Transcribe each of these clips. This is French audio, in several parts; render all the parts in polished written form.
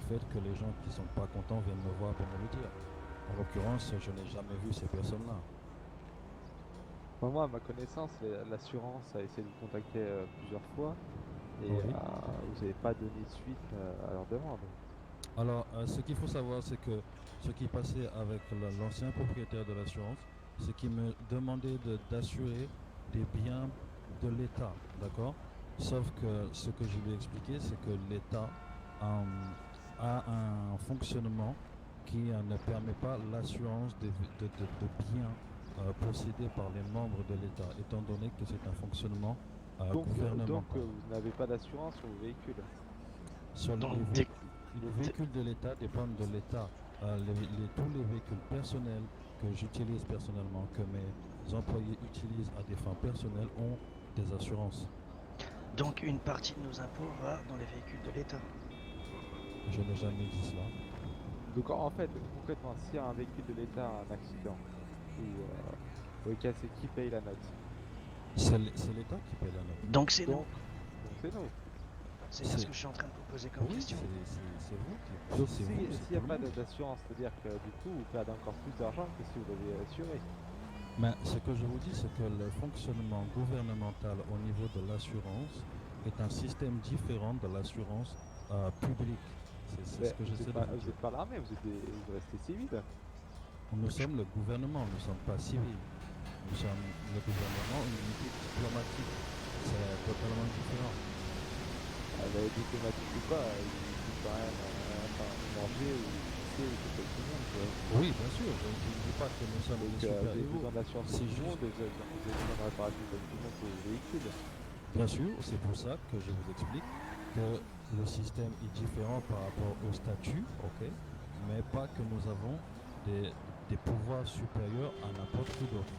le fait que les gens qui sont pas contents viennent me voir pour me le dire. En l'occurrence, je n'ai jamais vu ces personnes-là. Enfin, moi, à ma connaissance, l'assurance a essayé de vous contacter plusieurs fois et Oui. vous n'avez pas donné suite à leur demande. Alors, ce qu'il faut savoir, c'est que ce qui passait avec l'ancien propriétaire de l'assurance, c'est qu'il me demandait d'assurer des biens de l'État, d'accord? Sauf que ce que je lui ai expliqué, c'est que l'État a un fonctionnement qui ne permet pas l'assurance de biens possédés par les membres de l'État, étant donné que c'est un fonctionnement Donc gouvernemental. vous n'avez pas d'assurance sur vos véhicules. Sur Donc, dès, les dès- véhicules de l'État dépendent de l'État. Tous les véhicules personnels que j'utilise personnellement, que mes employés utilisent à des fins personnelles, ont des assurances. donc une partie de nos impôts va dans les véhicules de l'État. Je n'ai jamais dit cela. Donc en fait, concrètement, si un véhicule de l'État a un accident ou est cassé, qui paye la note? C'est l'État qui paie la note. Donc c'est nous. Donc c'est nous. C'est bien ce C'est, que je suis en train de vous poser comme oui, question. c'est vous Donc c'est vous, c'est s'il n'y a tout le pas monde. d'assurance, c'est-à-dire que du coup vous perdez encore plus d'argent que si vous l'avez assuré. Mais ce que je vous dis, c'est que le fonctionnement gouvernemental au niveau de l'assurance est un système différent de l'assurance publique. C'est ce Mais que j'essaie de vous vous dire. êtes pas l'armée, vous restez civil. Nous sommes le gouvernement, nous ne sommes pas civils. Nous sommes le gouvernement, une unité diplomatique. C'est totalement différent. La diplomatique ou pas, il faut quand même enfin, manger ou pisser ou tout comme tout le monde, quoi. Oui, bien sûr, je ne dis pas que nous sommes Donc des vous avez super-héros. besoin d'assurance comme C'est tout le juste, monde, vous avez besoin de réparation comme tout le monde pour vos véhicules. bien sûr, c'est pour ça que je vous explique que le système est différent par rapport au statut, ok, mais pas que nous avons des, des pouvoirs supérieurs à n'importe qui d'autre.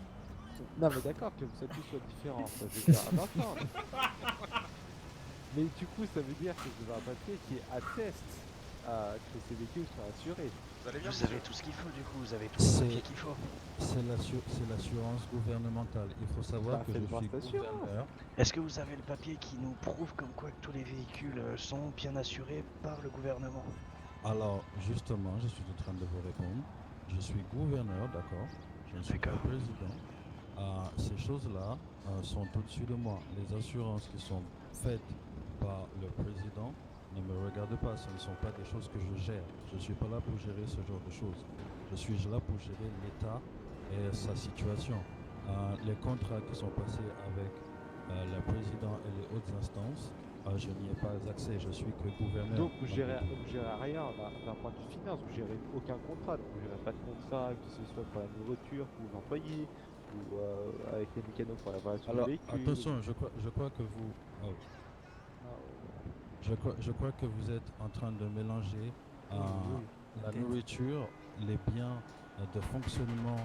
Non mais d'accord que le statut soit différent, ça je veux bien l'entendre. Mais du coup ça veut dire que vous avez un papier qui atteste que ces véhicules sont assurés. Vous allez bien, Vous avez monsieur? tout ce qu'il faut du coup, vous avez tous les papiers qu'il faut. C'est l'assurance gouvernementale. Il faut savoir Bah que je faites-moi suis cette assurance. gouverneur. Est-ce que vous avez le papier qui nous prouve comme quoi que tous les véhicules sont bien assurés par le gouvernement? Alors, justement, je suis en train de vous répondre. Je suis gouverneur, d'accord? Je ne suis pas D'accord. président. Ces choses-là sont au-dessus de moi. Les assurances qui sont faites par le président ne me regardent pas. Ce ne sont pas des choses que je gère. Je ne suis pas là pour gérer ce genre de choses. Je suis là pour gérer l'État et sa situation. Les contrats qui sont passés avec le président et les hautes instances, je n'y ai pas accès. Je suis que gouverneur. Donc vous gérez rien d'un point de vue finance, vous gérez aucun contrat, donc vous gérez pas de contrat, que ce soit pour la nourriture pour vos employés, ou avec les mécanos pour la réparation du Alors, véhicule. attention, je crois que vous, je crois que vous êtes en train de mélanger Oui, oui. la nourriture, les biens de fonctionnement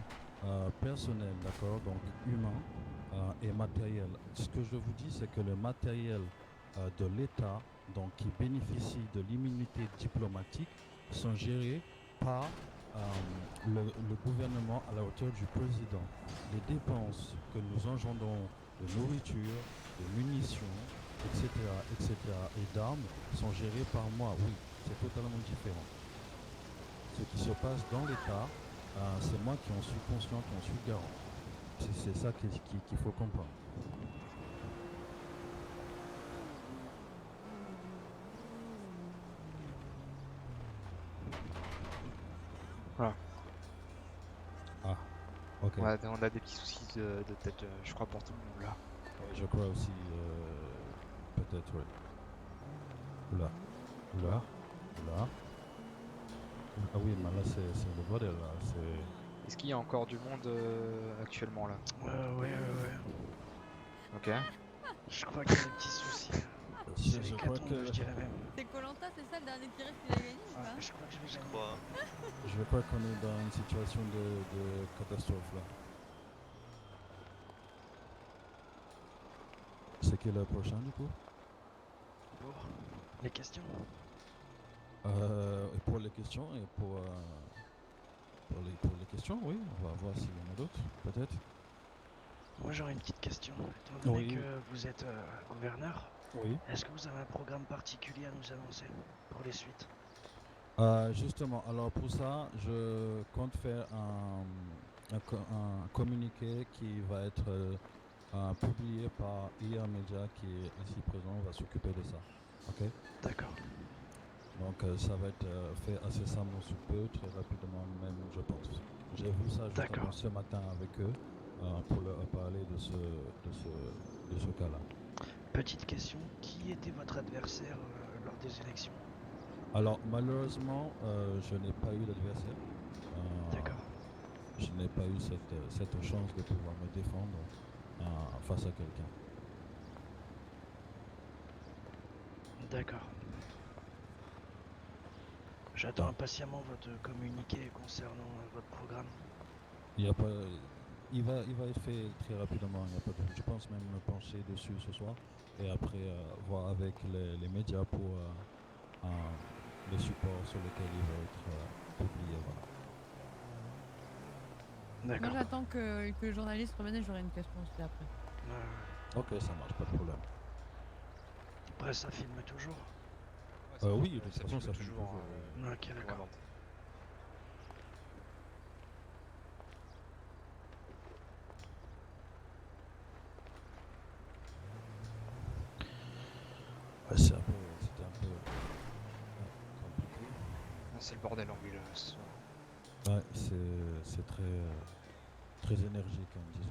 personnel, d'accord, donc humain et matériel. Ce que je vous dis, c'est que le matériel de l'État, donc qui bénéficie de l'immunité diplomatique, sont gérés par le gouvernement à la hauteur du président. Les dépenses que nous engendrons de nourriture, de munitions, etc., et d'armes sont gérées par moi. Oui, c'est totalement différent. Ce qui se passe dans l'État, c'est moi qui en suis conscient, qui en suis garant. C'est ça qu'il faut comprendre. Voilà. Ah, ok. On a des petits soucis de tête, je crois, pour tout le monde là. Oui, je crois aussi, peut-être, oui. Oula, oula, oula. Ah oui, mais là, c'est le bordel, là. C'est... Est-ce qu'il y a encore du monde actuellement là? Ouais. Ok. Je crois qu'il y a des petits soucis. C'est Je crois l'hécatombe, que... je dirais même. C'est koh c'est ça le dernier tirage qu'il a gagné ou Ouais, pas? je crois que je vais Je gagner. crois. Je crois qu'on est dans une situation de catastrophe, là. C'est qui le prochain, du coup? Pour les questions. Et pour les questions et pour les questions, oui, on va voir s'il y en a d'autres, peut-être. Moi j'aurais une petite question. Étant donné Oui. que vous êtes gouverneur, Oui. est-ce que vous avez un programme particulier à nous annoncer pour les suites? Justement, alors pour ça, je compte faire un communiqué qui va être publié par IA Media qui est ici présent, va s'occuper de ça. Ok? D'accord. Donc ça va être fait incessamment sous peu, très rapidement même, je pense. J'ai vu ça justement D'accord. ce matin avec eux pour leur parler de ce cas-là. Petite question, qui était votre adversaire lors des élections? Alors malheureusement, je n'ai pas eu d'adversaire. D'accord. Je n'ai pas eu cette chance de pouvoir me défendre face à quelqu'un. D'accord. J'attends Ah. impatiemment votre communiqué concernant votre programme. Il y a pas, il va être fait très rapidement. Il y a pas de, je pense même me pencher dessus ce soir et après voir avec les médias pour les supports sur lesquels il va être publié. Voilà. Moi D'accord. j'attends que le journaliste revienne et j'aurai une question aussi après. Ok, ça marche, pas de problème. Après, ça filme toujours. Oui, de toute façon, ça filme toujours. Ok, d'accord. Ouais, c'était un peu compliqué. C'est le bordel en ville ce soir. Ouais, c'est très énergique, hein, disons.